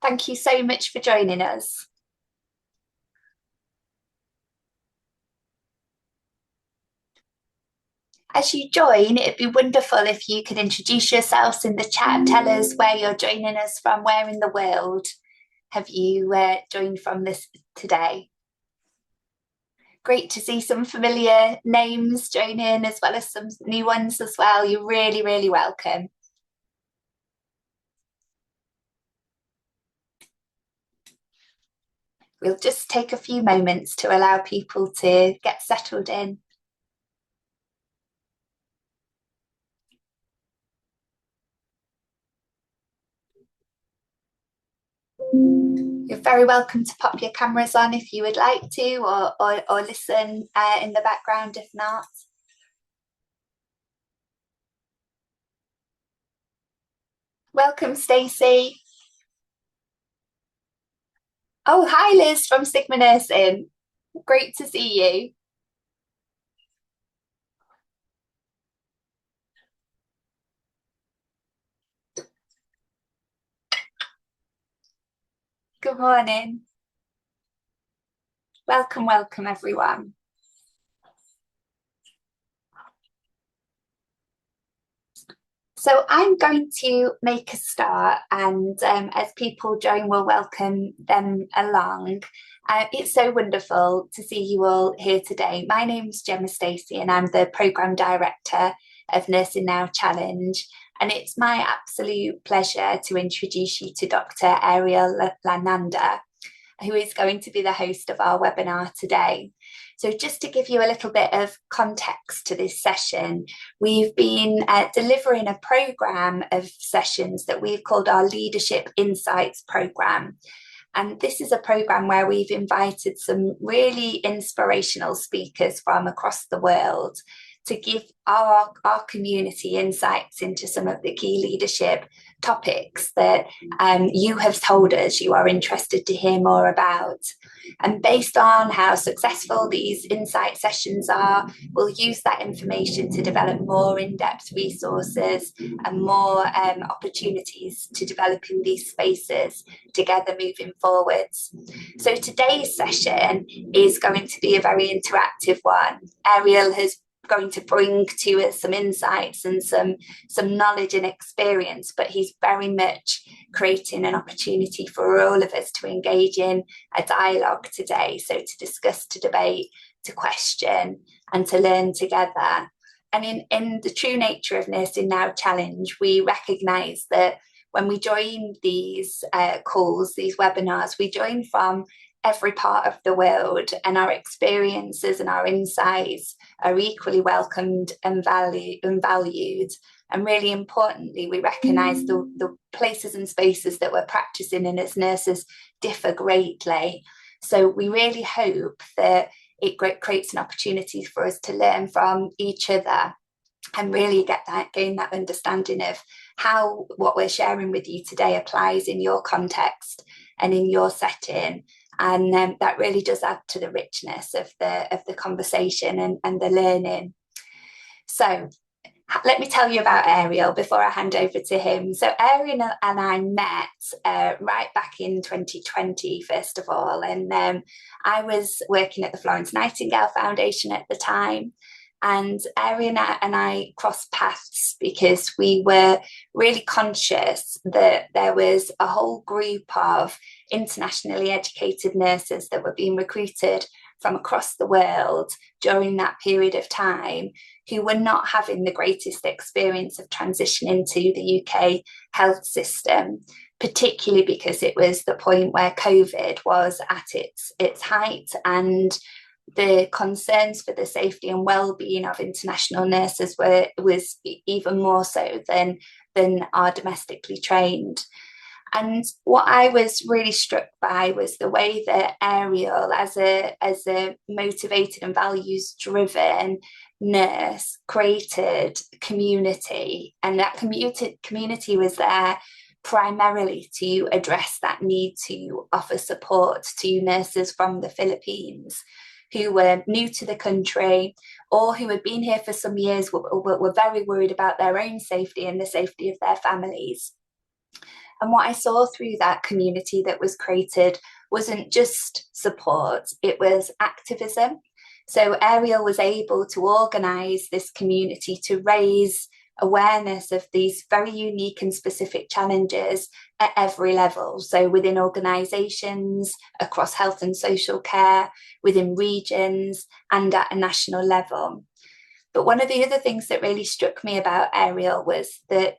Thank you so much for joining us. As you join, it'd be wonderful if you could introduce yourselves in the chat. Tell us where you're joining us from, where in the world have you joined from this today. Great to see some familiar names join in as well as some new ones as well. You're really, really welcome. We'll just take a few moments to allow people to get settled in. You're very welcome to pop your cameras on if you would like to, or listen in the background if not. Welcome, Stacey. Oh, hi, Liz from Sigma Nursing. Great to see you. Good morning. Welcome, welcome, everyone. So I'm going to make a start, and as people join, we'll welcome them along. It's so wonderful to see you all here today. My name's Gemma Stacey, and I'm the Programme Director of Nursing Now Challenge. And it's my absolute pleasure to introduce you to Dr. Ariel Lananda, who is going to be the host of our webinar today. So just to give you a little bit of context to this session, we've been delivering a programme of sessions that we've called our Leadership Insights programme. And this is a programme where we've invited some really inspirational speakers from across the world to give our community insights into some of the key leadership topics that you have told us you are interested to hear more about. And based on how successful these insight sessions are, we'll use that information to develop more in-depth resources and more opportunities to develop in these spaces together moving forwards. So today's session is going to be a very interactive one. Ariel has going to bring to us some insights and some knowledge and experience, but he's very much creating an opportunity for all of us to engage in a dialogue today. So to discuss, to debate, to question, and to learn together. And in the true nature of Nursing Now Challenge, we recognise that when we join these calls, these webinars, we join from every part of the world, and our experiences and our insights are equally welcomed and valued. And really importantly, we recognise the places and spaces that we're practicing in as nurses differ greatly. So we really hope that it creates an opportunity for us to learn from each other and really gain that understanding of how what we're sharing with you today applies in your context and in your setting. And that really does add to the richness of the conversation and the learning. So let me tell you about Ariel before I hand over to him. So Ariel and I met right back in 2020, first of all, and I was working at the Florence Nightingale Foundation at the time. And Ariel and I crossed paths because we were really conscious that there was a whole group of internationally educated nurses that were being recruited from across the world during that period of time who were not having the greatest experience of transitioning to the UK health system, particularly because it was the point where COVID was at its height, and the concerns for the safety and well-being of international nurses was even more so than our domestically trained. And what I was really struck by was the way that Ariel, as a motivated and values-driven nurse, created community, and that community was there primarily to address that need to offer support to nurses from the Philippines who were new to the country or who had been here for some years, were very worried about their own safety and the safety of their families. And what I saw through that community that was created wasn't just support, it was activism. So Ariel was able to organise this community to raise awareness of these very unique and specific challenges at every level. So within organisations, across health and social care, within regions, and at a national level. But one of the other things that really struck me about Ariel was that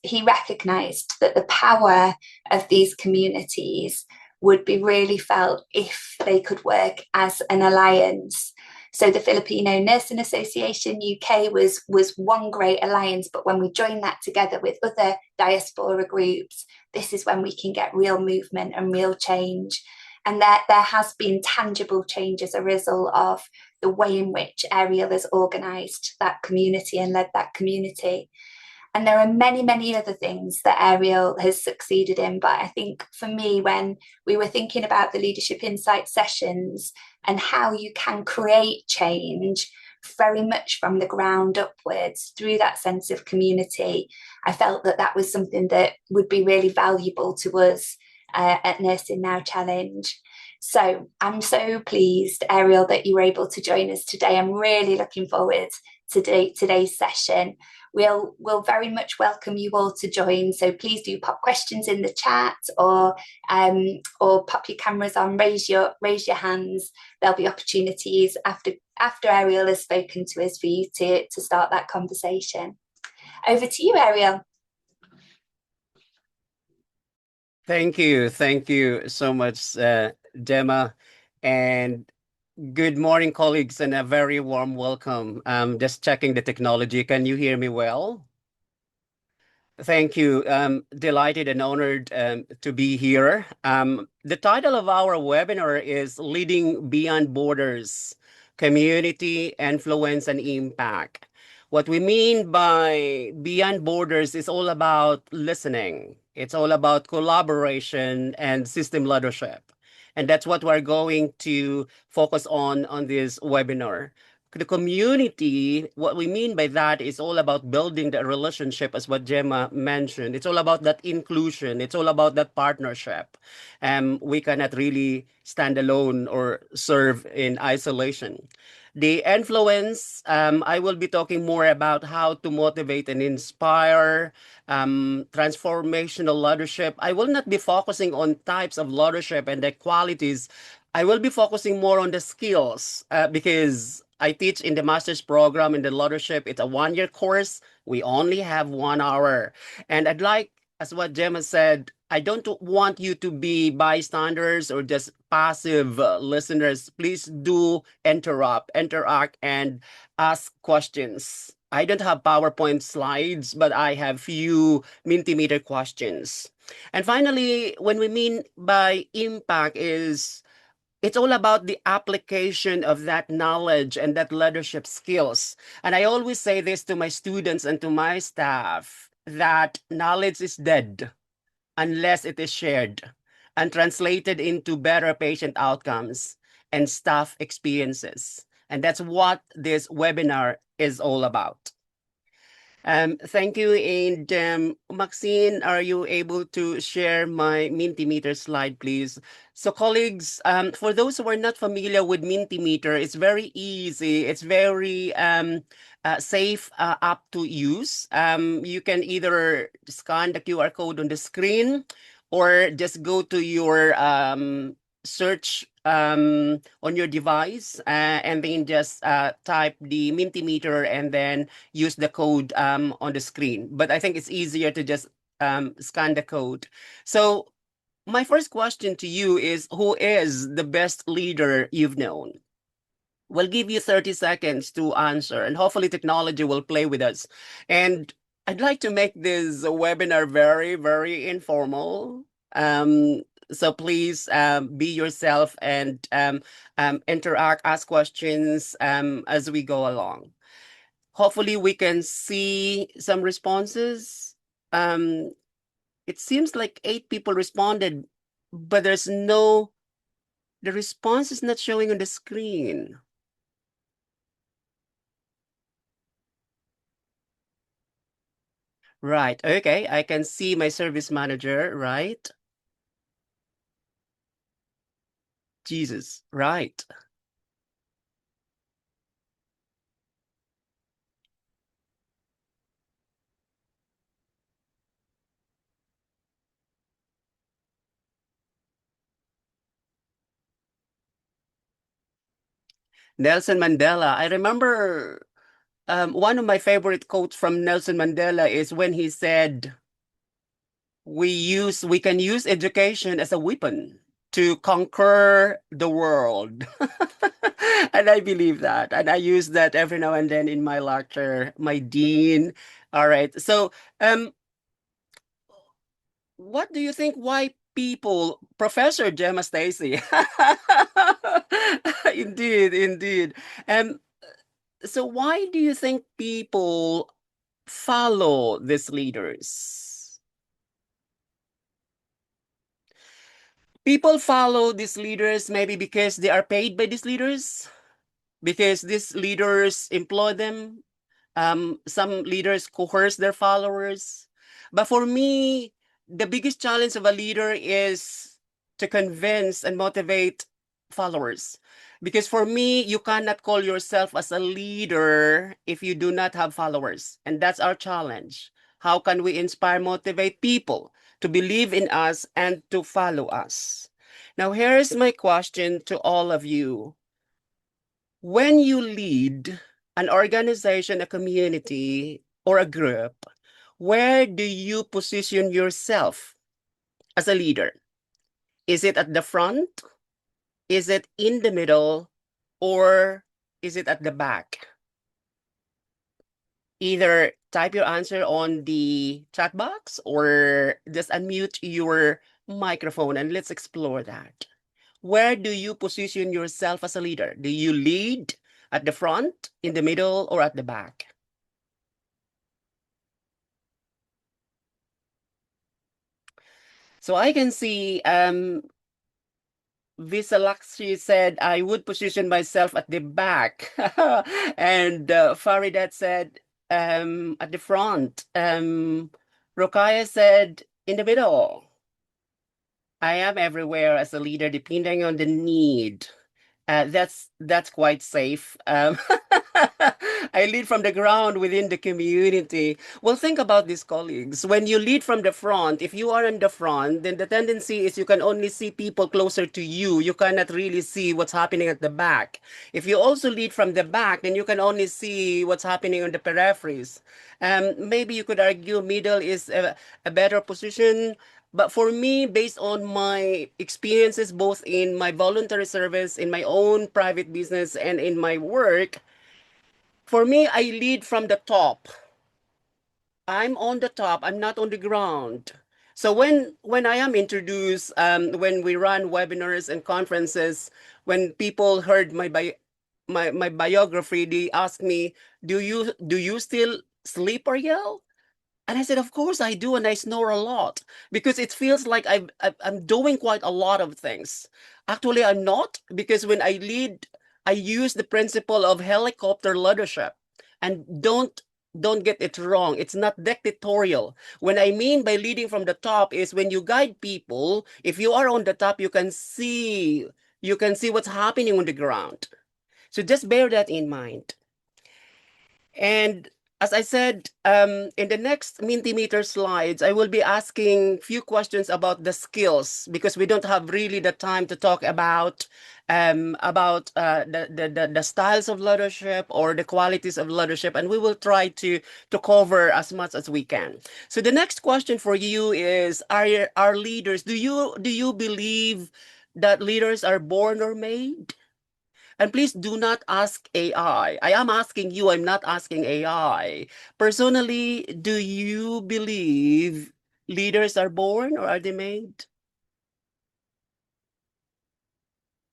he recognised that the power of these communities would be really felt if they could work as an alliance. So the Filipino Nursing Association UK was one great alliance, but when we join that together with other diaspora groups, this is when we can get real movement and real change. And there has been tangible change as a result of the way in which Ariel has organised that community and led that community. And there are many, many other things that Ariel has succeeded in. But I think for me, when we were thinking about the Leadership Insight sessions and how you can create change very much from the ground upwards through that sense of community, I felt that that was something that would be really valuable to us at Nursing Now Challenge. So I'm so pleased, Ariel, that you were able to join us today. I'm really looking forward to today's session. We'll very much welcome you all to join. So please do pop questions in the chat or pop your cameras on, raise your hands. There'll be opportunities after Ariel has spoken to us for you to start that conversation. Over to you, Ariel. Thank you so much, Gemma, and good morning, colleagues, and a very warm welcome. Just checking the technology. Can you hear me well? Thank you. Delighted and honored to be here. The title of our webinar is Leading Beyond Borders, Community, Influence, and Impact. What we mean by beyond borders is all about listening. It's all about collaboration and system leadership. And that's what we're going to focus on this webinar. The community, what we mean by that is all about building the relationship, as what Gemma mentioned. It's all about that inclusion. It's all about that partnership. We cannot really stand alone or serve in isolation. The influence, I will be talking more about how to motivate and inspire transformational leadership. I will not be focusing on types of leadership and the qualities. I will be focusing more on the skills because I teach in the master's program in the leadership. It's a 1-year course. We only have 1 hour. And I'd like, as what Gemma said, I don't want you to be bystanders or just passive listeners. Please do interact, and ask questions. I don't have PowerPoint slides, but I have few Mentimeter questions. And finally, when we mean by impact is it's all about the application of that knowledge and that leadership skills. And I always say this to my students and to my staff, that knowledge is dead unless it is shared and translated into better patient outcomes and staff experiences. And that's what this webinar is all about. Thank you. And Maxine, are you able to share my Mentimeter slide, please? So colleagues, for those who are not familiar with Mentimeter, it's very easy. It's very safe app to use. You can either scan the QR code on the screen or just go to your search on your device and then just type the Mentimeter and then use the code on the screen. But I think it's easier to just scan the code. So my first question to you is, who is the best leader you've known? We'll give you 30 seconds to answer, and hopefully technology will play with us. And I'd like to make this webinar very, very informal. So please be yourself and interact, ask questions as we go along. Hopefully we can see some responses. It seems like 8 people responded, but the response is not showing on the screen. Right. Okay. I can see my service manager, right? Jesus. Right. Nelson Mandela. I remember one of my favorite quotes from Nelson Mandela is when he said, we can use education as a weapon to conquer the world. And I believe that. And I use that every now and then in my lecture, my dean. All right. So, what do you think why people, Professor Gemma Stacy? Indeed, indeed. Um, so why do you think people follow these leaders? People follow these leaders maybe because they are paid by these leaders, because these leaders employ them. Some leaders coerce their followers. But for me, the biggest challenge of a leader is to convince and motivate followers. Because for me, you cannot call yourself as a leader if you do not have followers. And that's our challenge. How can we inspire, motivate people to believe in us and to follow us? Now, here's my question to all of you. When you lead an organization, a community, or a group, where do you position yourself as a leader? Is it at the front? Is it in the middle? Or is it at the back? Either type your answer on the chat box or just unmute your microphone and let's explore that. Where do you position yourself as a leader? Do you lead at the front, in the middle, or at the back? So I can see Visalakshi said, I would position myself at the back. And Faridat said, at the front. Rokaya said, in the middle. I am everywhere as a leader, depending on the need. That's quite safe. I lead from the ground within the community. Well, think about this, colleagues. When you lead from the front, if you are in the front, then the tendency is you can only see people closer to you. You cannot really see what's happening at the back. If you also lead from the back, then you can only see what's happening on the peripheries. Maybe you could argue middle is a better position. But for me, based on my experiences, both in my voluntary service, in my own private business, and in my work, for me, I lead from the top. I'm on the top. I'm not on the ground. So when I am introduced, when we run webinars and conferences, when people heard my biography, they ask me, "Do you still sleep or yell?" And I said, of course I do, and I snore a lot because it feels like I'm doing quite a lot of things. Actually, I'm not, because when I lead, I use the principle of helicopter leadership. And don't get it wrong. It's not dictatorial. When I mean by leading from the top is when you guide people, if you are on the top, you can see what's happening on the ground. So just bear that in mind. And as I said, in the next Mentimeter slides, I will be asking few questions about the skills because we don't have really the time to talk about the styles of leadership or the qualities of leadership, and we will try to cover as much as we can. So the next question for you is: Are leaders? Do you believe that leaders are born or made? And please do not ask AI. I am asking you, I'm not asking AI. Personally, do you believe leaders are born or are they made?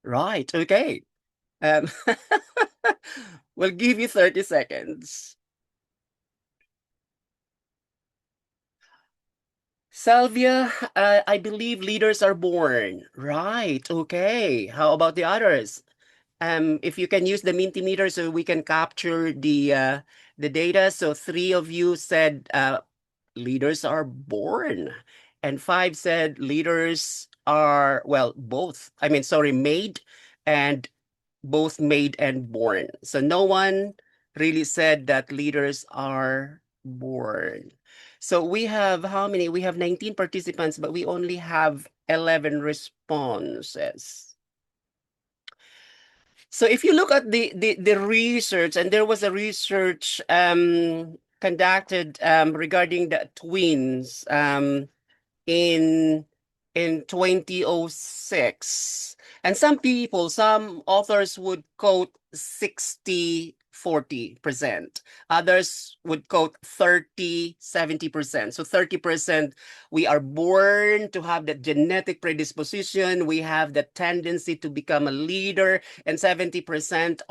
Right, okay. Um, we'll give you 30 seconds. Salvia, I believe leaders are born. Right, okay. How about the others? If you can use the Mentimeter so we can capture the data. So three of you said leaders are born. And 5 said leaders are, well, both. I mean, sorry, made and both made and born. So no one really said that leaders are born. So we have how many? We have 19 participants, but we only have 11 responses. So if you look at the research, and there was a research conducted regarding the twins in 2006. And some authors would quote 60-40%. Others would quote 30-70%. So 30%, we are born to have that genetic predisposition. We have the tendency to become a leader, and 70%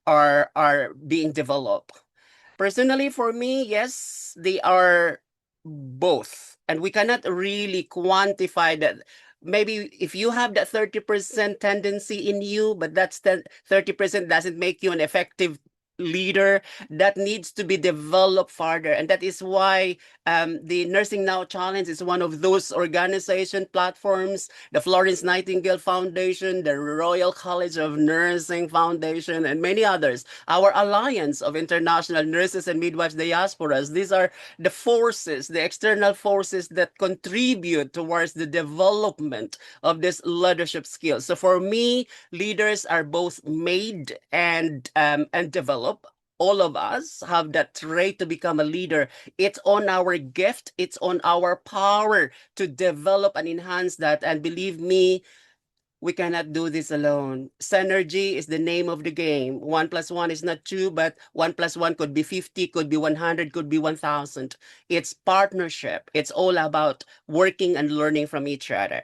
are being developed. Personally, for me, yes, they are both. And we cannot really quantify that. Maybe if you have that 30% tendency in you, but that's 30% doesn't make you an effective leader, that needs to be developed further. And that is why the Nursing Now Challenge is one of those organization platforms, the Florence Nightingale Foundation, the Royal College of Nursing Foundation, and many others. Our Alliance of International Nurses and Midwives Diasporas, these are the forces, the external forces that contribute towards the development of this leadership skills. So for me, leaders are both made and developed. All of us have that trait to become a leader. It's on our gift. It's on our power to develop and enhance that. And believe me, we cannot do this alone. Synergy is the name of the game. 1 + 1 is not 2, but 1 + 1 could be 50, could be 100, could be 1,000. It's partnership. It's all about working and learning from each other.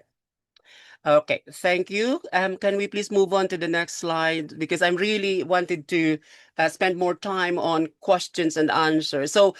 Okay, thank you. Can we please move on to the next slide? Because I'm really wanted to spend more time on questions and answers. So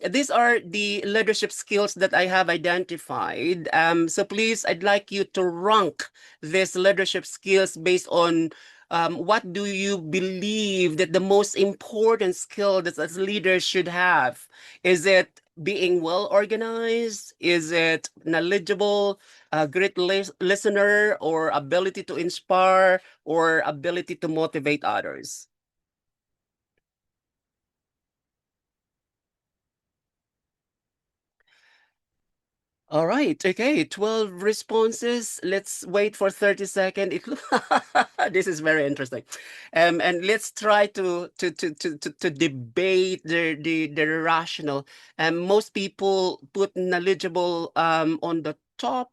these are the leadership skills that I have identified. So please, I'd like you to rank these leadership skills based on what do you believe that the most important skill that as leaders should have? Is it being well organized? Is it knowledgeable? A great listener, or ability to inspire, or ability to motivate others? All right, okay, 12 responses. Let's wait for 30 seconds. This is very interesting. And let's try to debate the rational. Most people put knowledgeable on the top.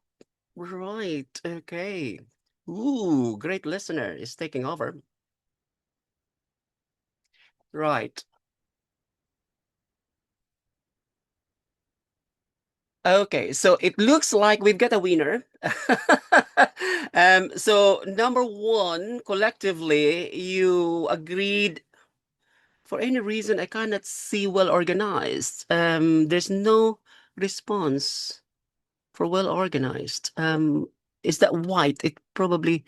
Right, okay. Ooh, great listener is taking over. Right. Okay, so it looks like we've got a winner. So number one, collectively, you agreed. For any reason, I cannot see well organized. There's no response for well organized. Is that white? It probably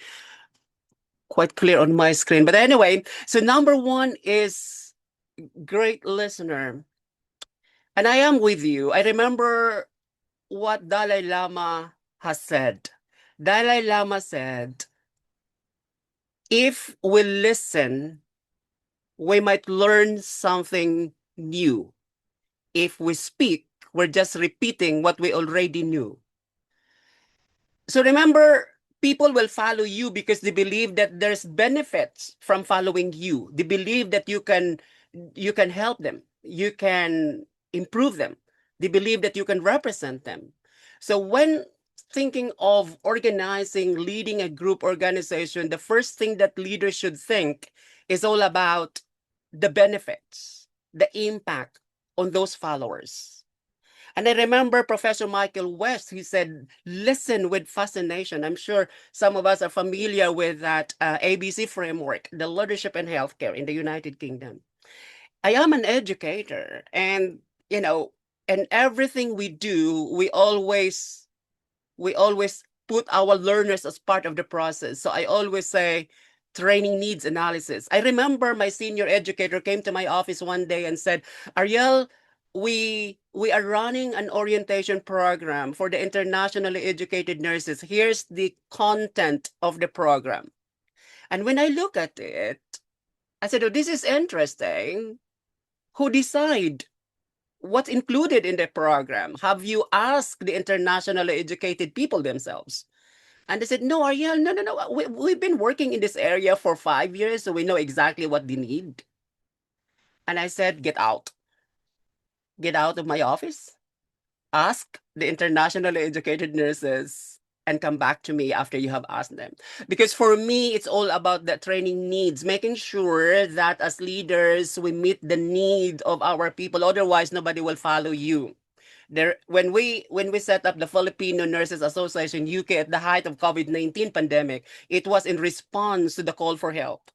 quite clear on my screen. But anyway, so number one is great listener. And I am with you. I remember what Dalai Lama has said. Dalai Lama said, if we listen, we might learn something new. If we speak, we're just repeating what we already knew. So remember, people will follow you because they believe that there's benefits from following you. They believe that you can help them. You can improve them. They believe that you can represent them. So when thinking of organizing, leading a group organization, the first thing that leaders should think is all about the benefits, the impact on those followers. And I remember Professor Michael West, he said, listen with fascination. I'm sure some of us are familiar with that ABC framework, the leadership in healthcare in the United Kingdom. I am an educator, and, and everything we do, we always put our learners as part of the process. So I always say, training needs analysis. I remember my senior educator came to my office one day and said, Ariel, we are running an orientation program for the internationally educated nurses. Here's the content of the program. And when I look at it, I said, oh, this is interesting. Who decide what's included in the program? Have you asked the internationally educated people themselves? And they said, no, Ariel, no. We've been working in this area for 5 years, so we know exactly what they need. And I said, get out. Get out of my office. Ask the internationally educated nurses and come back to me after you have asked them. Because for me, it's all about the training needs, making sure that as leaders, we meet the need of our people. Otherwise, nobody will follow you. There, when we set up the Filipino Nurses Association UK at the height of COVID-19 pandemic, it was in response to the call for help.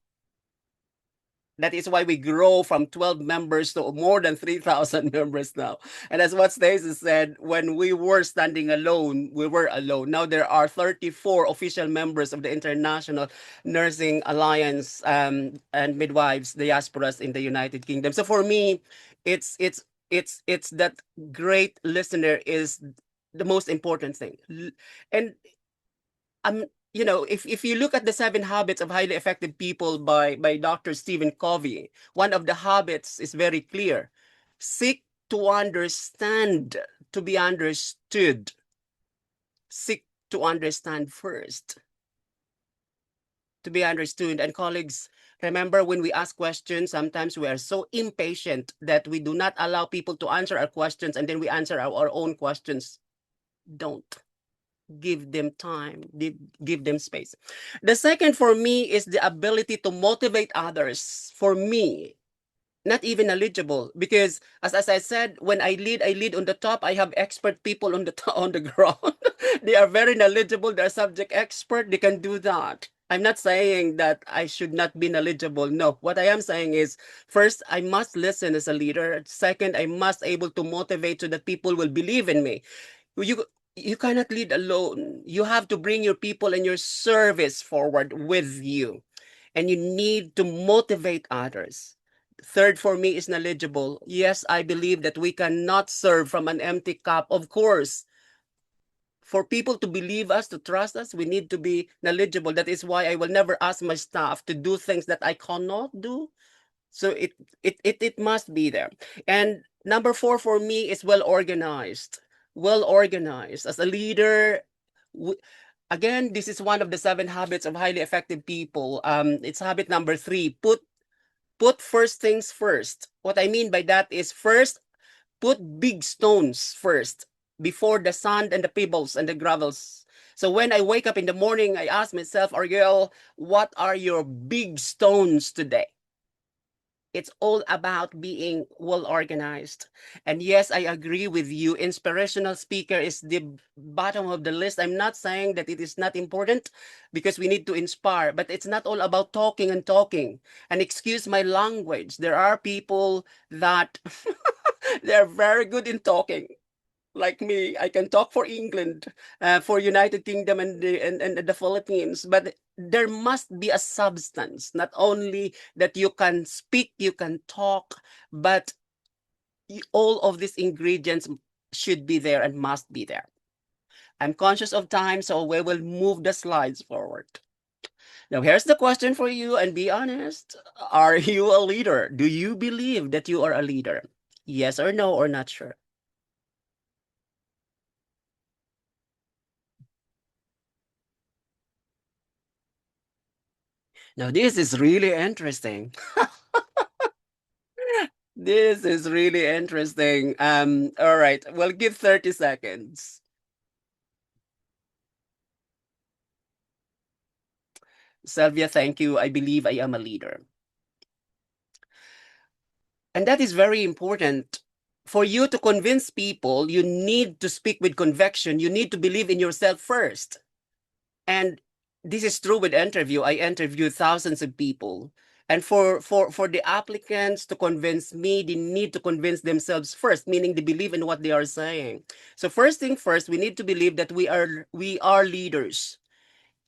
That is why we grow from 12 members to more than 3,000 members now. And as what Stacey said, when we were standing alone, we were alone. Now there are 34 official members of the International Nursing Alliance and Midwives Diasporas in the United Kingdom. So for me, it's that great listener is the most important thing. And if you look at the 7 habits of highly effective people by Dr. Stephen Covey, one of the habits is very clear. Seek to understand, to be understood. Seek to understand first. To be understood. And colleagues, remember when we ask questions, sometimes we are so impatient that we do not allow people to answer our questions and then we answer our own questions. Don't. Give them time, give them space. The second for me is the ability to motivate others. For me, not even eligible, because as I said, when I lead on the top. I have expert people on the on the ground. They are very knowledgeable, they're subject expert, they can do that. I'm not saying that I should not be knowledgeable. No, what I am saying is, first, I must listen as a leader. Second, I must able to motivate so that people will believe in me. You cannot lead alone. You have to bring your people and your service forward with you. And you need to motivate others. Third for me is knowledgeable. Yes, I believe that we cannot serve from an empty cup. Of course, for people to believe us, to trust us, we need to be knowledgeable. That is why I will never ask my staff to do things that I cannot do. So it must be there. And number 4 for me is well organized. Well organized. As a leader, again, this is one of the 7 habits of highly effective people. It's habit number 3. Put first things first. What I mean by that is, first, put big stones first before the sand and the pebbles and the gravels. So when I wake up in the morning, I ask myself, Ariel, what are your big stones today? It's all about being well organized. And yes, I agree with you. Inspirational speaker is the bottom of the list. I'm not saying that it is not important, because we need to inspire, but it's not all about talking and talking. And excuse my language, there are people that they're very good in talking. Like me, I can talk for England, for United Kingdom and the Philippines, but there must be a substance. Not only that you can speak, you can talk, but all of these ingredients should be there and must be there. I'm conscious of time, so we will move the slides forward. Now, here's the question for you, and be honest. Are you a leader? Do you believe that you are a leader? Yes or no, or not sure? Now, this is really interesting. This is really interesting. All right, we'll give 30 seconds. Sylvia, thank you. I believe I am a leader. And that is very important. For you to convince people, you need to speak with conviction. You need to believe in yourself first. And this is true with interview. I interviewed thousands of people. And for the applicants to convince me, they need to convince themselves first, meaning they believe in what they are saying. So first thing first, we need to believe that we are leaders.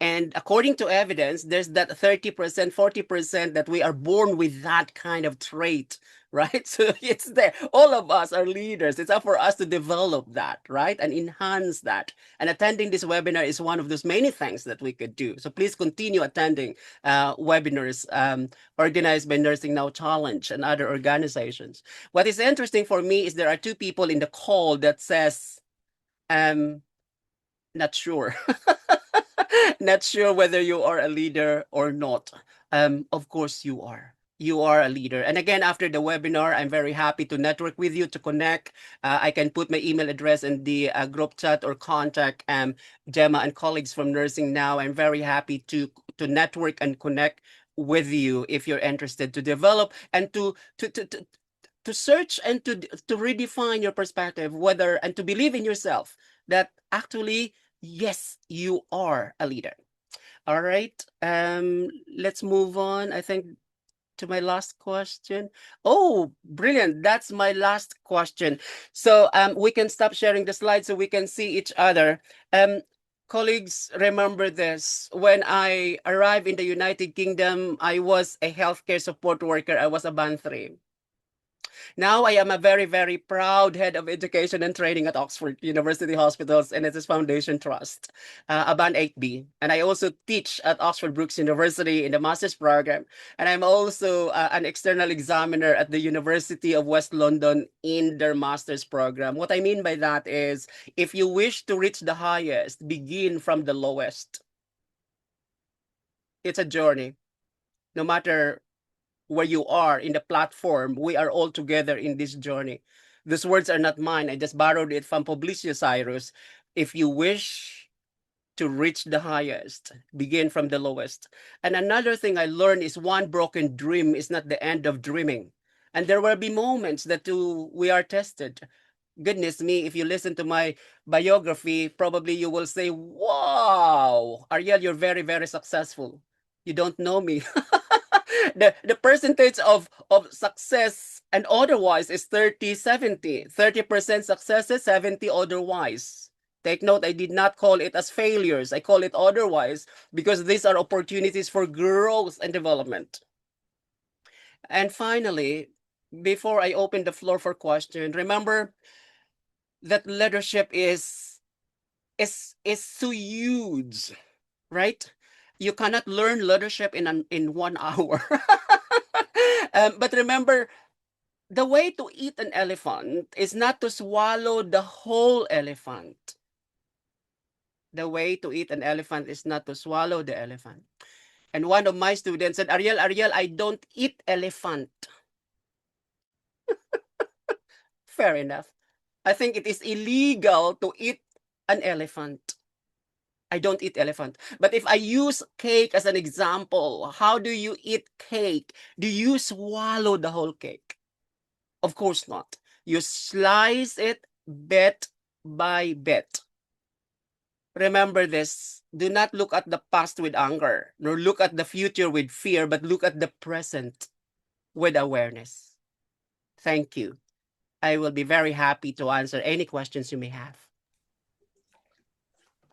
And according to evidence, there's that 30%, 40% that we are born with that kind of trait, right? So it's there. All of us are leaders. It's up for us to develop that, right? And enhance that. And attending this webinar is one of those many things that we could do. So please continue attending webinars organized by Nursing Now Challenge and other organizations. What is interesting for me is there are two people in the call that says, not sure. Not sure whether you are a leader or not. Of course you are. You are a leader. And again, after the webinar, I'm very happy to network with you, to connect. I can put my email address in the group chat or contact Gemma and colleagues from Nursing Now. I'm very happy to network and connect with you if you're interested to develop and to search and to redefine your perspective, whether and to believe in yourself that actually, yes, you are a leader. All right. Let's move on. I think to my last question. Oh, brilliant. That's my last question. So we can stop sharing the slides so we can see each other. Colleagues, remember this. When I arrived in the United Kingdom, I was a healthcare support worker. I was a band 3. Now I am a very, very proud head of education and training at Oxford University Hospitals and its Foundation Trust, a band 8B. And I also teach at Oxford Brookes University in the master's program. And I'm also an external examiner at the University of West London in their master's program. What I mean by that is, if you wish to reach the highest, begin from the lowest. It's a journey. No matter where you are in the platform, we are all together in this journey. These words are not mine. I just borrowed it from Publicio Cyrus. If you wish to reach the highest, begin from the lowest. And another thing I learned is one broken dream is not the end of dreaming. And there will be moments that we are tested. Goodness me, if you listen to my biography, probably you will say, wow, Ariel, you're very, very successful. You don't know me. The percentage of success and otherwise is 30-70. 30% successes, 70 otherwise. Take note, I did not call it as failures. I call it otherwise because these are opportunities for growth and development. And finally, before I open the floor for questions, remember that leadership is so huge, right? You cannot learn leadership in 1 hour. But remember, the way to eat an elephant is not to swallow the whole elephant. The way to eat an elephant is not to swallow the elephant. And one of my students said, Ariel, I don't eat elephant. Fair enough. I think it is illegal to eat an elephant. I don't eat elephant. But if I use cake as an example, how do you eat cake? Do you swallow the whole cake? Of course not. You slice it bit by bit. Remember this. Do not look at the past with anger, nor look at the future with fear, but look at the present with awareness. Thank you. I will be very happy to answer any questions you may have.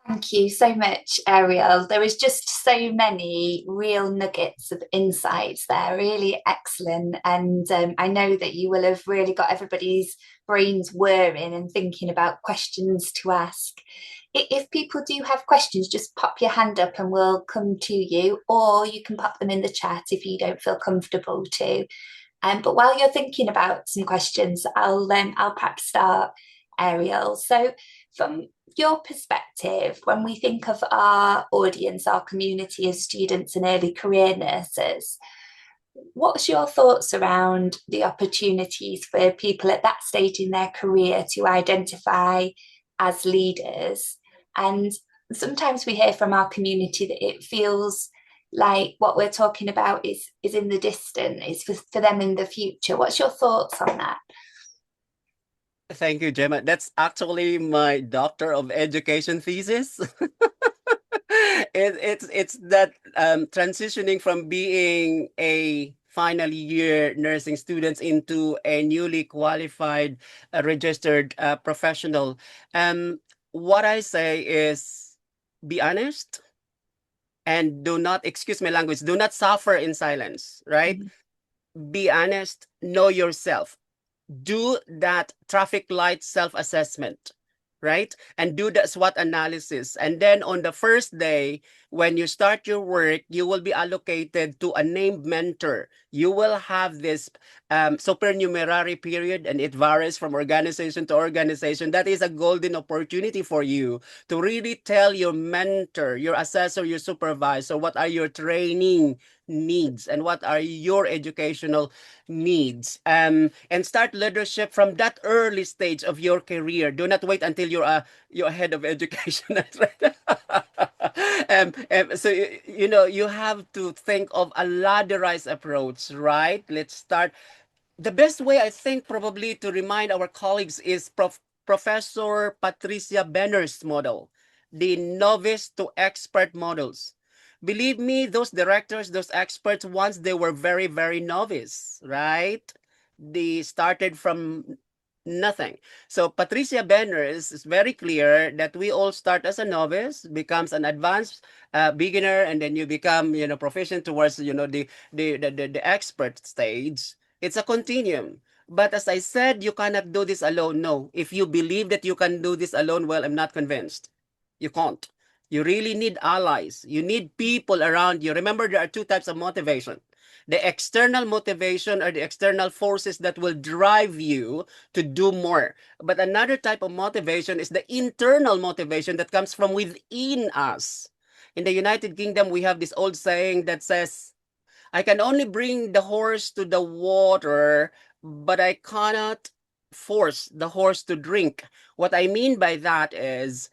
Thank you so much, Ariel. There is just so many real nuggets of insights there, really excellent. And I know that you will have really got everybody's brains whirring and thinking about questions to ask. If people do have questions, just pop your hand up and we'll come to you, or you can pop them in the chat if you don't feel comfortable to. But while you're thinking about some questions, I'll perhaps start, Ariel. So from your perspective, when we think of our audience, our community of students and early career nurses, what's your thoughts around the opportunities for people at that stage in their career to identify as leaders? And sometimes we hear from our community that it feels like what we're talking about is in the distant, is for them in the future. What's your thoughts on that? Thank you, Gemma. That's actually my Doctor of Education thesis. It's that transitioning from being a final year nursing students into a newly qualified registered professional. What I say is be honest, and do not, excuse my language, do not suffer in silence, right? Be honest, know yourself. Do that traffic light self-assessment, right? And do the SWOT analysis. And then on the first day, when you start your work, you will be allocated to a named mentor. You will have this supernumerary period, and it varies from organization to organization. That is a golden opportunity for you to really tell your mentor, your assessor, your supervisor, what are your training needs and what are your educational needs, and start leadership from that early stage of your career. Do not wait until you're head of education. That's right. So you know, you have to think of a ladderized approach, right? Let's start. The best way, I think, probably to remind our colleagues is Professor Patricia Benner's model, the novice to expert models. Believe me, those directors, those experts, once they were very, very novice, right? They started from nothing. So Patricia Benner is very clear that we all start as a novice, becomes an advanced beginner, and then you become, you know, proficient towards, you know, the expert stage. It's a continuum. But as I said, you cannot do this alone. No, if you believe that you can do this alone, well, I'm not convinced. You can't. You really need allies. You need people around you. Remember, there are two types of motivation. The external motivation are the external forces that will drive you to do more. But another type of motivation is the internal motivation that comes from within us. In the United Kingdom, we have this old saying that says, I can only bring the horse to the water, but I cannot force the horse to drink. What I mean by that is,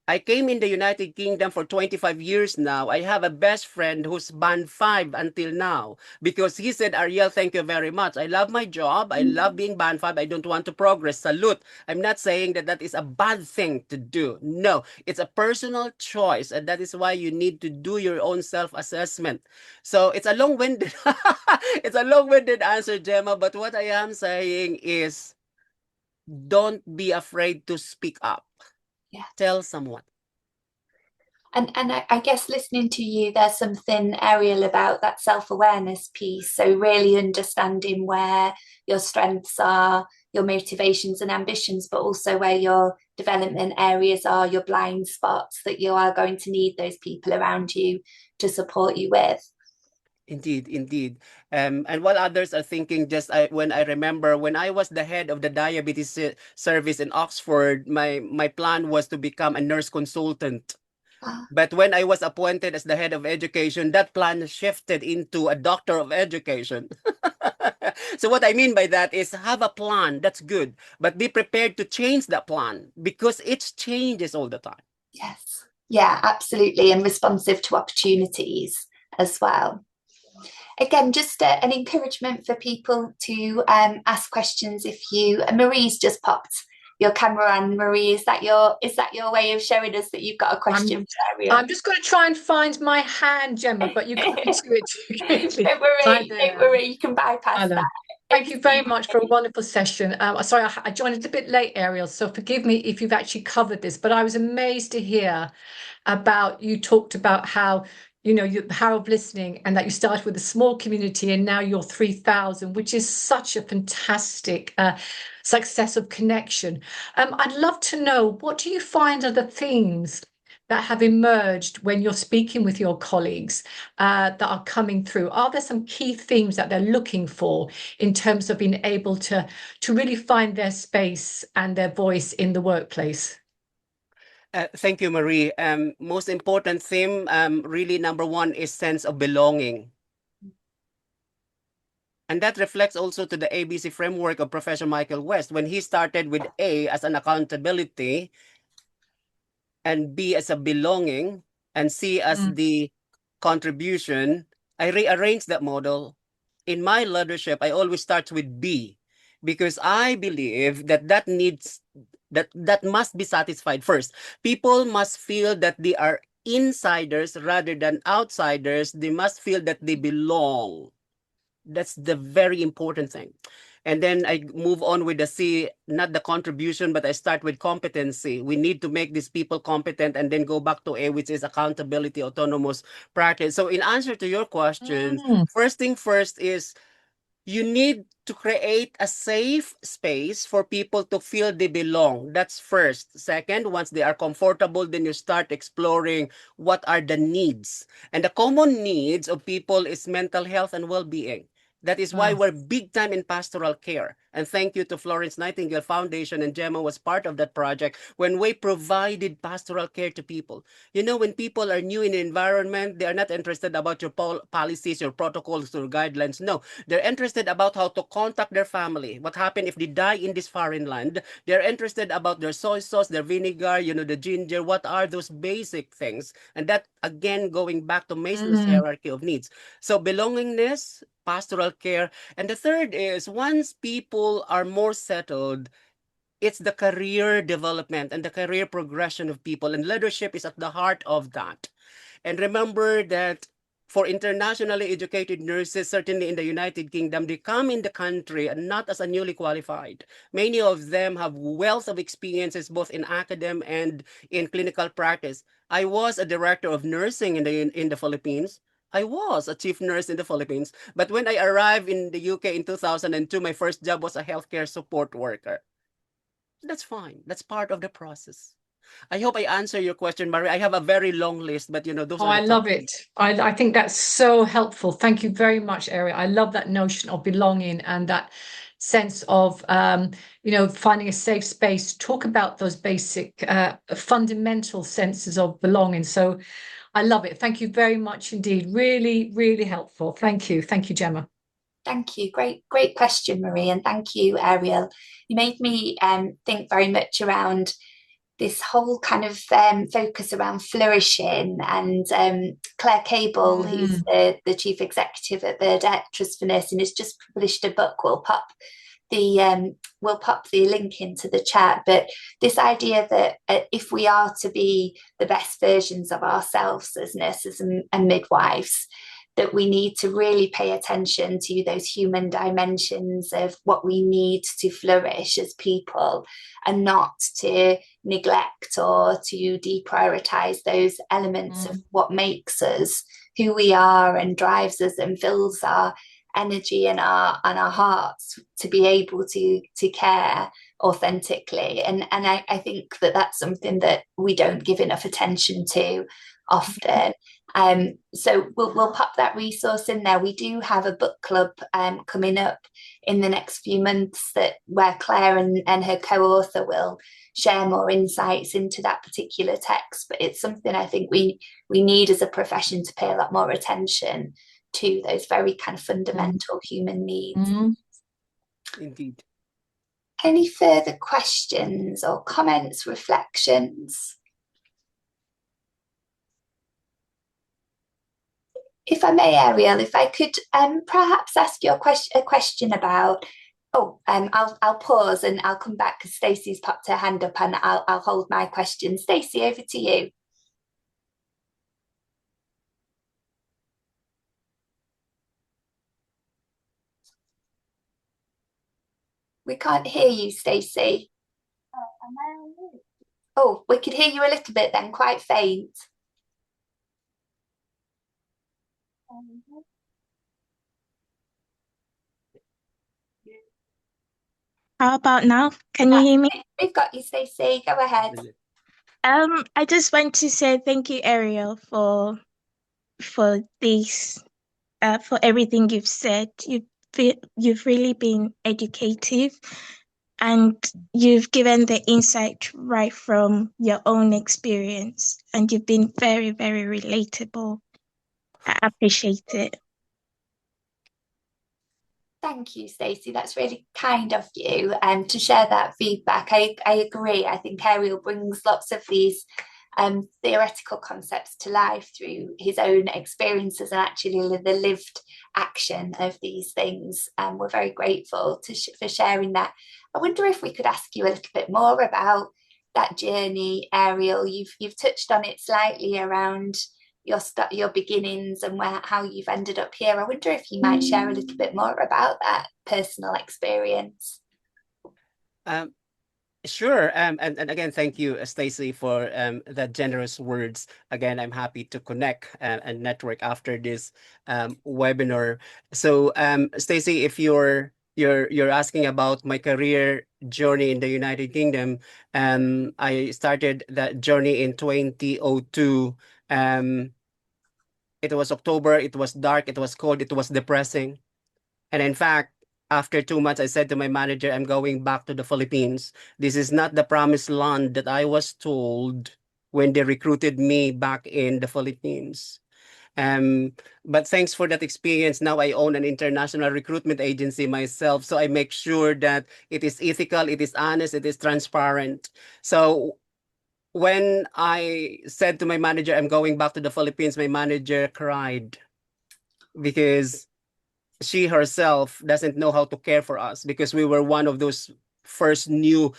I came in the United Kingdom for 25 years now. I have a best friend who's band 5 until now because he said, Ariel, thank you very much. I love my job. I love being band 5. I don't want to progress. Salute. I'm not saying that that is a bad thing to do. No, it's a personal choice. And that is why you need to do your own self-assessment. So it's a long-winded, it's a long-winded answer, Gemma. But what I am saying is, don't be afraid to speak up. Yeah. Tell someone. And I guess listening to you, there's something, Ariel, about that self-awareness piece. So really understanding where your strengths are, your motivations and ambitions, but also where your development areas are, your blind spots that you are going to need those people around you to support you with. Indeed, indeed. And while others are thinking, when I remember when I was the head of the diabetes service in Oxford, my plan was to become a nurse consultant. But when I was appointed as the head of education, that plan shifted into a doctor of education. So what I mean by that is have a plan, that's good, but be prepared to change that plan because it changes all the time. Yes, yeah, absolutely. And responsive to opportunities as well. Again, just an encouragement for people to ask questions. If you, Marie's just popped your camera on. Marie, is that your way of showing us that you've got a question for Ariel? I'm just going to try and find my hand, Gemma, but you got me to it too quickly. Don't worry, you can bypass that. Thank you very much for a wonderful session. Sorry, I joined it a bit late, Ariel, so forgive me if you've actually covered this, but I was amazed to hear about, you talked about how, you know, the power of listening and that you started with a small community and now you're 3,000, which is such a fantastic success of connection. I'd love to know, what do you find are the themes that have emerged when you're speaking with your colleagues that are coming through? Are there some key themes that they're looking for in terms of being able to really find their space and their voice in the workplace? Thank you, Marie. Most important theme, really number one is sense of belonging. And that reflects also to the ABC framework of Professor Michael West. When he started with A as an accountability, and B as a belonging, and C as the contribution, I rearranged that model. In my leadership, I always start with B because I believe that that must be satisfied first. People must feel that they are insiders rather than outsiders. They must feel that they belong. That's the very important thing. And then I move on with the C, not the contribution, but I start with competency. We need to make these people competent and then go back to A, which is accountability, autonomous practice. So in answer to your question, first thing first is you need to create a safe space for people to feel they belong. That's first. Second, once they are comfortable, then you start exploring what are the needs. And the common needs of people is mental health and well-being. That is why we're big time in pastoral care. And thank you to Florence Nightingale Foundation, and Gemma was part of that project when we provided pastoral care to people. You know, when people are new in the environment, they are not interested about your policies, your protocols, your guidelines. No, they're interested about how to contact their family. What happened if they die in this foreign land? They're interested about their soy sauce, their vinegar, you know, the ginger. What are those basic things? And that, again, going back to Maslow's hierarchy of needs. So belongingness, pastoral care. And the third is once people are more settled, it's the career development and the career progression of people. And leadership is at the heart of that. And remember that for internationally educated nurses, certainly in the United Kingdom, they come in the country and not as a newly qualified. Many of them have wealth of experiences both in academe and in clinical practice. I was a director of nursing in the Philippines. I was a chief nurse in the Philippines. But when I arrived in the UK in 2002, my first job was a healthcare support worker. That's fine. That's part of the process. I hope I answer your question, Marie. I have a very long list, but you know, those are I love it. I think that's so helpful. Thank you very much, Ariel. I love that notion of belonging and that sense of, you know, finding a safe space to talk about those basic, fundamental senses of belonging. So I love it. Thank you very much indeed. Really, really helpful. Thank you. Thank you, Gemma. Thank you. Great question, Marie, and thank you, Ariel. You made me think very much around this whole kind of focus around flourishing, and Claire Cable, who's the chief executive at Burdett Trust for Nursing, has just published a book. We'll pop the link into the chat. But this idea that if we are to be the best versions of ourselves as nurses and midwives, that we need to really pay attention to those human dimensions of what we need to flourish as people, and not to neglect or to deprioritize those elements of what makes us who we are and drives us and fills our energy and our hearts to be able to care authentically. And I think that that's something that we don't give enough attention to often. So we'll pop that resource in there. We do have a book club coming up in the next few months where Claire and her co-author will share more insights into that particular text. But it's something I think we need as a profession to pay a lot more attention to, those very kind of fundamental human needs. Indeed. Any further questions or comments, reflections? If I may, Ariel, if I could perhaps ask you a question about, I'll pause and I'll come back because Stacey's popped her hand up, and I'll hold my question. Stacey, over to you. We can't hear you, Stacey. Am I on mute? Oh, we could hear you a little bit then, quite faint. How about now? Can you hear me? We've got you, Stacey. Go ahead. I just want to say thank you, Ariel, for this, for everything you've said. You've really been educative, and you've given the insight right from your own experience, and you've been very, very relatable. I appreciate it. Thank you, Stacey. That's really kind of you to share that feedback. I agree. I think Ariel brings lots of these theoretical concepts to life through his own experiences and actually the lived action of these things. We're very grateful for sharing that. I wonder if we could ask you a little bit more about that journey, Ariel. You've touched on it slightly around your beginnings and how you've ended up here. I wonder if you might share a little bit more about that personal experience. Sure. And again, thank you, Stacey, for the generous words. Again, I'm happy to connect and network after this webinar. So, Stacey, if you're asking about my career journey in the United Kingdom, I started that journey in 2002. It was October. It was dark. It was cold. It was depressing. And in fact, after 2 months, I said to my manager, I'm going back to the Philippines. This is not the promised land that I was told when they recruited me back in the Philippines. But thanks for that experience. Now I own an international recruitment agency myself. So I make sure that it is ethical, it is honest, it is transparent. So when I said to my manager, I'm going back to the Philippines, my manager cried because she herself doesn't know how to care for us, because we were one of those first new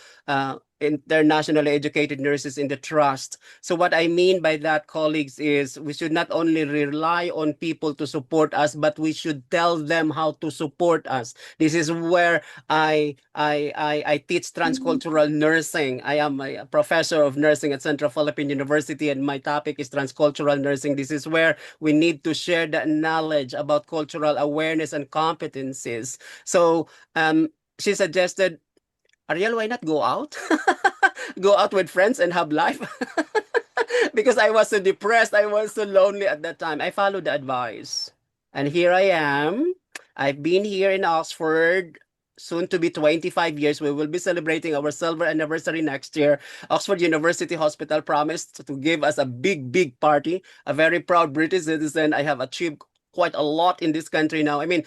internationally educated nurses in the trust. So what I mean by that, colleagues, is we should not only rely on people to support us, but we should tell them how to support us. This is where I teach transcultural nursing. I am a professor of nursing at Central Philippine University, and my topic is transcultural nursing. This is where we need to share that knowledge about cultural awareness and competencies. So she suggested, Ariel, why not go out? Go out with friends and have life? Because I was so depressed. I was so lonely at that time. I followed the advice. And here I am. I've been here in Oxford, soon to be 25 years. We will be celebrating our silver anniversary next year. Oxford University Hospital promised to give us a big, big party. A very proud British citizen. I have achieved quite a lot in this country now. I mean,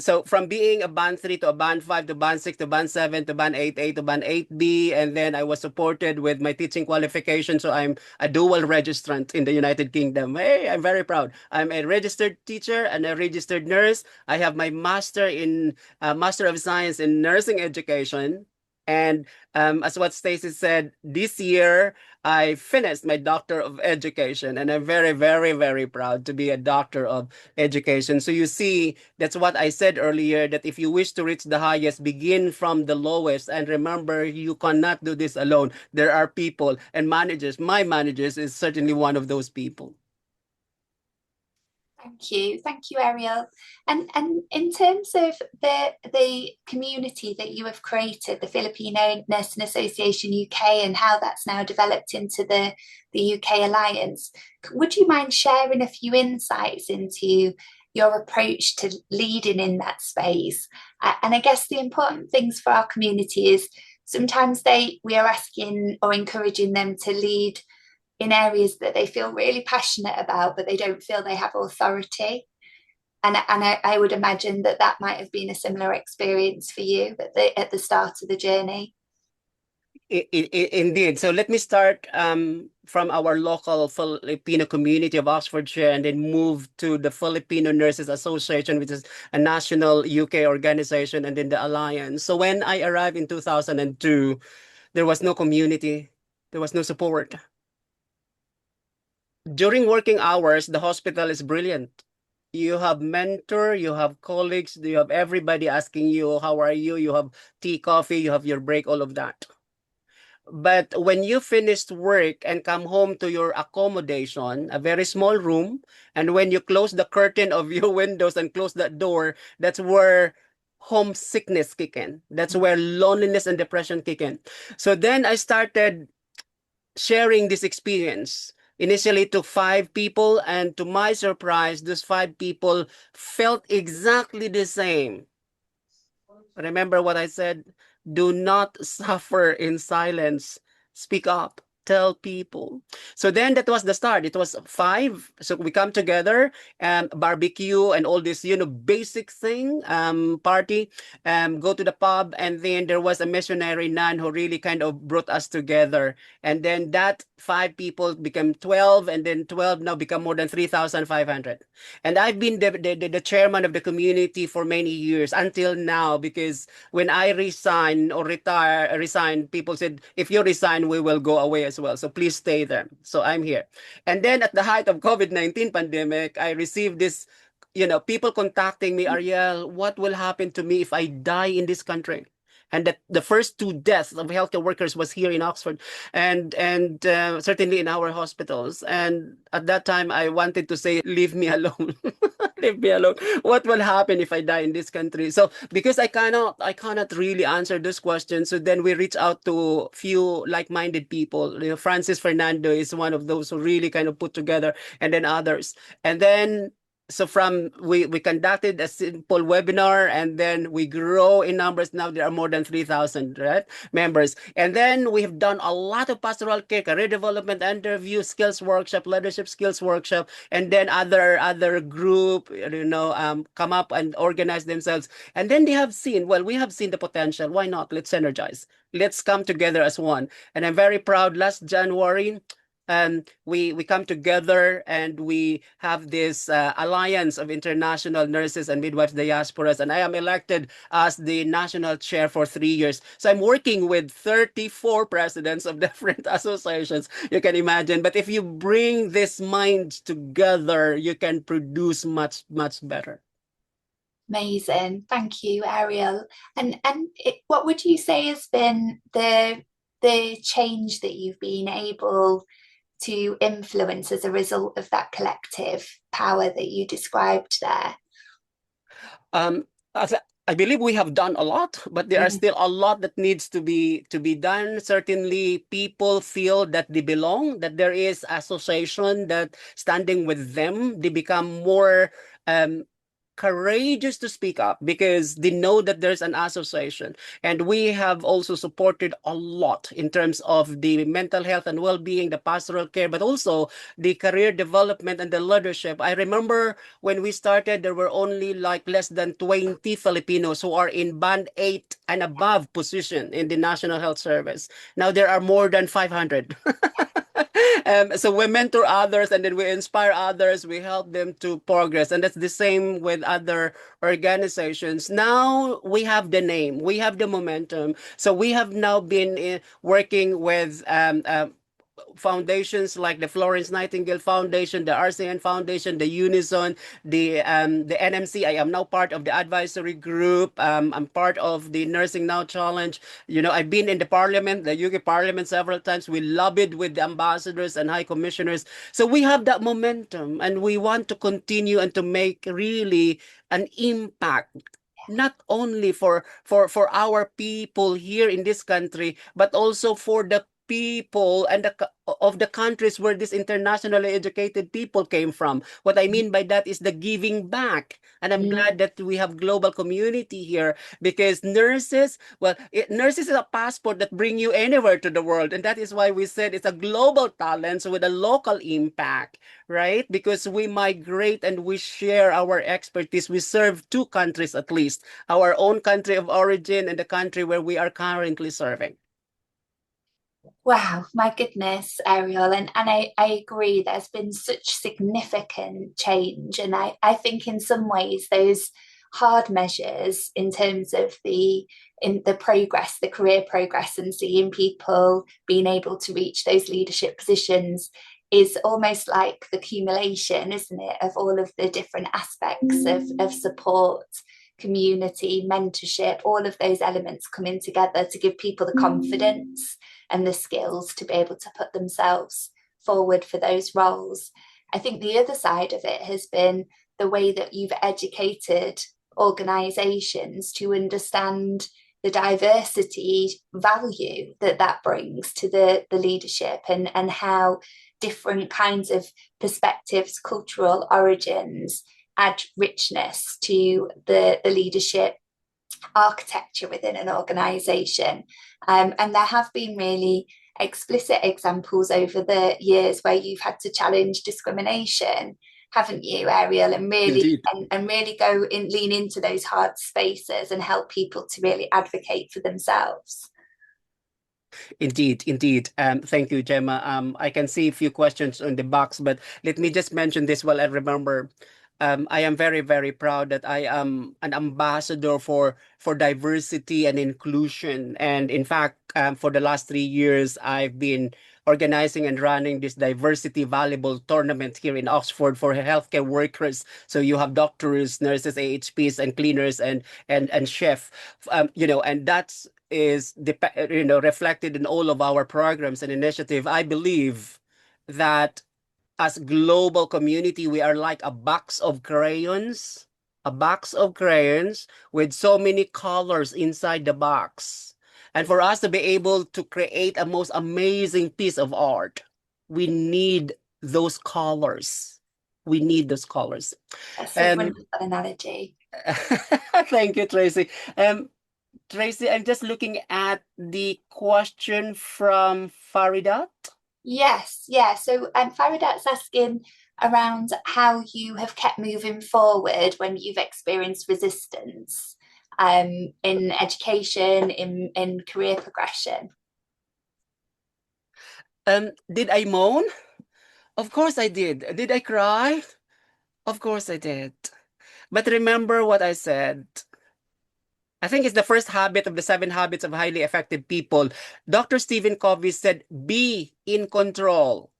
so from being a band 3 to a band 5 to band 6 to band 7 to band 8A to band 8B, and then I was supported with my teaching qualification. So I'm a dual registrant in the United Kingdom. Hey, I'm very proud. I'm a registered teacher and a registered nurse. I have my master of science in nursing education. And as what Stacey said, this year I finished my Doctor of Education, and I'm very, very, very proud to be a Doctor of Education. So you see, that's what I said earlier, that if you wish to reach the highest, begin from the lowest. And remember, you cannot do this alone. There are people and managers. My managers is certainly one of those people. Thank you, Ariel. And in terms of the community that you have created, the Filipino Nursing Association UK, and how that's now developed into the UK Alliance, would you mind sharing a few insights into your approach to leading in that space? And I guess the important things for our community is sometimes we are asking or encouraging them to lead in areas that they feel really passionate about, but they don't feel they have authority. And I would imagine that might have been a similar experience for you at the start of the journey. Indeed. So let me start from our local Filipino community of Oxfordshire, and then move to the Filipino Nurses Association, which is a national UK organization, and then the Alliance. So when I arrived in 2002, there was no community, there was no support. During working hours, the hospital is brilliant. You have mentor, you have colleagues, you have everybody asking you, how are you? You have tea, coffee, you have your break, all of that. But when you finished work and come home to your accommodation, a very small room, and when you close the curtain of your windows and close that door, that's where homesickness kick in. That's where loneliness and depression kick in. So then I started sharing this experience. Initially to 5 people, and to my surprise, those 5 people felt exactly the same. Remember what I said? Do not suffer in silence. Speak up. Tell people. So then that was the start. It was 5. So we come together and barbecue and all this, basic thing, party, go to the pub. And then there was a missionary nun who really kind of brought us together. And then that 5 people became 12, and then 12 now become more than 3,500. And I've been the chairman of the community for many years until now, because when I resign or resign, people said, if you resign, we will go away as as well. So please stay there. So I'm here. And then at the height of COVID-19 pandemic, I received this, people contacting me, Ariel, what will happen to me if I die in this country? And that the first 2 deaths of healthcare workers was here in Oxford, and certainly in our hospitals. And at that time, I wanted to say, "Leave me alone, leave me alone. What will happen if I die in this country?" So because I cannot really answer this question, so then we reach out to few like-minded people. Francis Fernando is one of those who really kind of put together, and then others, and then. So we conducted a simple webinar, and then we grow in numbers. Now there are more than 3,000 members. And then we have done a lot of pastoral care, career development, interview, skills workshop, leadership skills workshop, and then other group, come up and organize themselves. And then they have seen, well, we have seen the potential. Why not? Let's synergize. Let's come together as one. And I'm very proud. Last January, we come together and we have this alliance of international nurses and midwives diasporas, and I am elected as the national chair for 3 years. So I'm working with 34 presidents of different associations, you can imagine. But if you bring these minds together, you can produce much, much better. Amazing. Thank you, Ariel. And what would you say has been the change that you've been able to influence as a result of that collective power that you described there? I believe we have done a lot, but there are still a lot that needs to be done. Certainly, people feel that they belong, that there is association that standing with them, they become more courageous to speak up because they know that there's an association. And we have also supported a lot in terms of the mental health and well-being, the pastoral care, but also the career development and the leadership. I remember when we started, there were only like less than 20 Filipinos who are in band 8 and above position in the National Health Service. Now there are more than 500. So we mentor others, and then we inspire others. We help them to progress, and that's the same with other organizations. Now we have the name, we have the momentum. So we have now been working with foundations like the Florence Nightingale Foundation, the RCN Foundation, the Unison, the NMC. I am now part of the advisory group. I'm part of the Nursing Now Challenge. I've been in the Parliament, the UK Parliament, several times. We lobbied with the ambassadors and high commissioners. So we have that momentum, and we want to continue and to make really an impact, not only for our people here in this country, but also for the people and of the countries where these internationally educated people came from. What I mean by that is the giving back. And I'm glad that we have global community here, because nurses, nurses is a passport that bring you anywhere to the world. And that is why we said it's a global talent with a local impact, right? Because we migrate and we share our expertise. We serve 2 countries at least, our own country of origin and the country where we are currently serving. Wow, my goodness, Ariel. And I agree, there's been such significant change. And I think in some ways those hard measures in terms of the progress, the career progress, and seeing people being able to reach those leadership positions is almost like the accumulation, isn't it, of all of the different aspects of support, community, mentorship, all of those elements coming together to give people the confidence and the skills to be able to put themselves forward for those roles. I think the other side of it has been the way that you've educated organisations to understand the diversity value that brings to the leadership, and how different kinds of perspectives, cultural origins add richness to the leadership architecture within an organisation. And there have been really explicit examples over the years where you've had to challenge discrimination, haven't you, Ariel? And really really go in, lean into those hard spaces and help people to really advocate for themselves. Indeed. Thank you, Gemma. I can see a few questions on the box, but let me just mention this while I remember. I am very, very proud that I am an ambassador for diversity and inclusion. And in fact, for the last 3 years, I've been organizing and running this diversity valuable tournament here in Oxford for healthcare workers. So you have doctors, nurses, AHPs, and cleaners, and chef, and that's reflected in all of our programs and initiative. I believe that as global community, we are like a box of crayons with so many colors inside the box. And for us to be able to create a most amazing piece of art, we need those colors. We need those colors. That's a wonderful analogy. Thank you, Tracy. Tracy, I'm just looking at the question from Faridat. Yes, yeah. So Faridat's asking around how you have kept moving forward when you've experienced resistance in education, in career progression. Did I moan? Of course I did. Did I cry? Of course I did. But remember what I said. I think it's the first habit of the 7 habits of highly effective people. Dr. Stephen Covey said, be in control.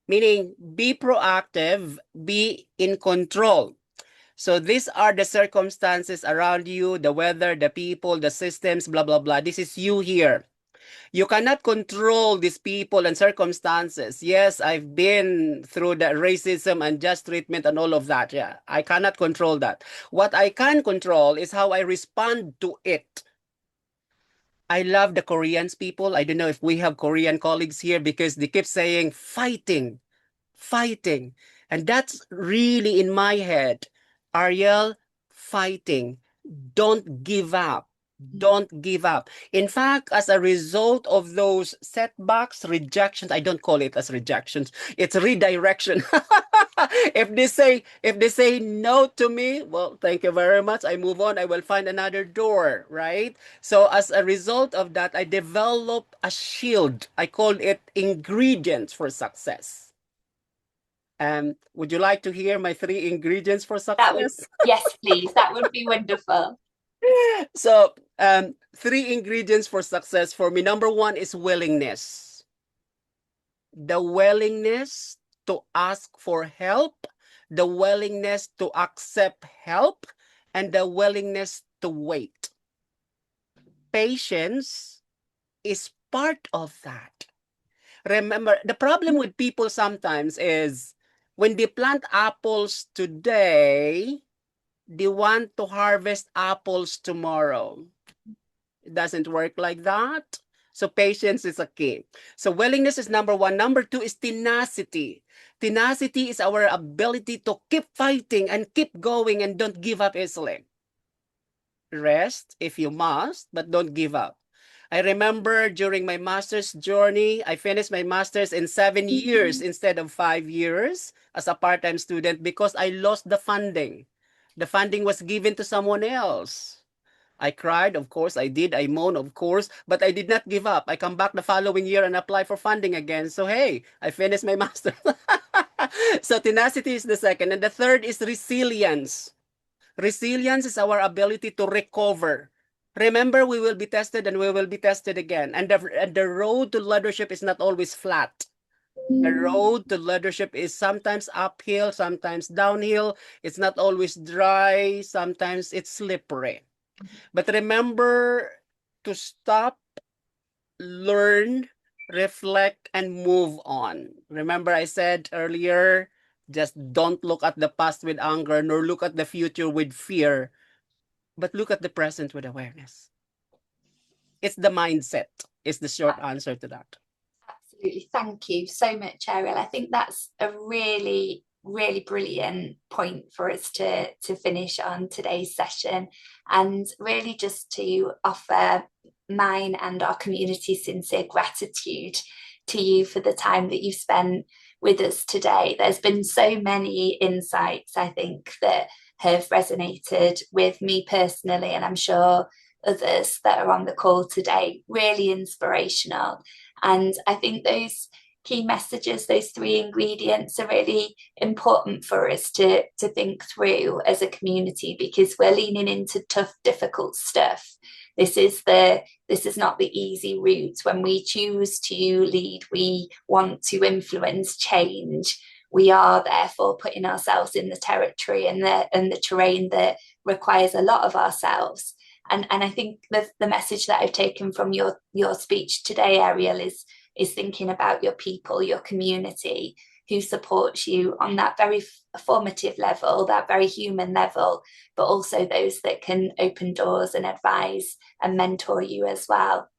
Meaning, be proactive, be in control. So these are the circumstances around you, the weather, the people, the systems, blah, blah, blah. This is you here. You cannot control these people and circumstances. Yes, I've been through the racism and just treatment and all of that. Yeah, I cannot control that. What I can control is how I respond to it. I love the Koreans people. I don't know if we have Korean colleagues here because they keep saying fighting, fighting. And that's really in my head. Ariel, fighting. Don't give up. Don't give up. In fact, as a result of those setbacks, rejections, I don't call it as rejections, it's redirection. If they say no to me, well, thank you very much. I move on. I will find another door, right? So as a result of that, I develop a shield. I call it ingredients for success. Would you like to hear my 3 ingredients for success? Yes, please. That would be wonderful. So 3 ingredients for success for me. Number 1 is willingness. The willingness to ask for help, the willingness to accept help, and the willingness to wait. Patience is part of that. Remember, the problem with people sometimes is when they plant apples today, they want to harvest apples tomorrow. It doesn't work like that. So patience is a key. So willingness is number 1. Number 2 is tenacity. Tenacity is our ability to keep fighting and keep going and don't give up easily. Rest if you must, but don't give up. I remember during my master's journey, I finished my master's in 7 years instead of 5 years as a part-time student because I lost the funding. The funding was given to someone else. I cried, of course, I did. I moaned, of course, but I did not give up. I come back the following year and apply for funding again. So, hey, I finished my master's. So tenacity is the second. And the third is resilience. Resilience is our ability to recover. Remember, we will be tested and we will be tested again. And the road to leadership is not always flat. The road to leadership is sometimes uphill, sometimes downhill. It's not always dry. Sometimes it's slippery. But remember to stop, learn, reflect, and move on. Remember I said earlier, just don't look at the past with anger, nor look at the future with fear, but look at the present with awareness. It's the mindset, is the short answer to that. Absolutely. Thank you so much, Ariel. I think that's a really brilliant point for us to finish on today's session, and really just to offer mine and our community sincere gratitude to you for the time that you've spent with us today. There's been so many insights, I think, that have resonated with me personally, and I'm sure others that are on the call today. Really inspirational. And I think those key messages, those 3 ingredients, are really important for us to think through as a community, because we're leaning into tough, difficult stuff. This is not the easy route. When we choose to lead, we want to influence change. We are therefore putting ourselves in the territory and the terrain that requires a lot of ourselves. And I think the message that I've taken from your speech today, Ariel, is thinking about your people, your community, who supports you on that very formative level, that very human level, but also those that can open doors and advise and mentor you as well.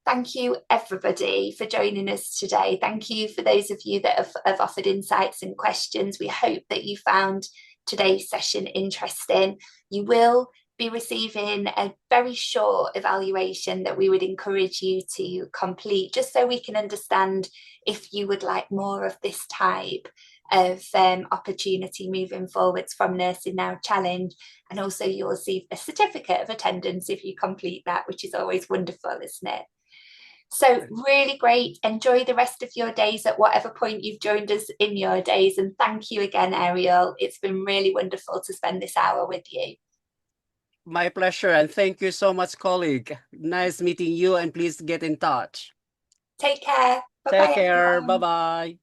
Thank you, everybody, for joining us today. Thank you for those of you that have offered insights and questions. We hope that you found today's session interesting. You will be receiving a very short evaluation that we would encourage you to complete, just so we can understand if you would like more of this type of opportunity moving forwards from Nursing Now Challenge. And also you'll receive a certificate of attendance if you complete that, which is always wonderful, isn't it? So really great. Enjoy the rest of your days at whatever point you've joined us in your days. And thank you again, Ariel. It's been really wonderful to spend this hour with you. My pleasure. And thank you so much, colleague. Nice meeting you, and please get in touch. Take care. Take care. Bye-bye.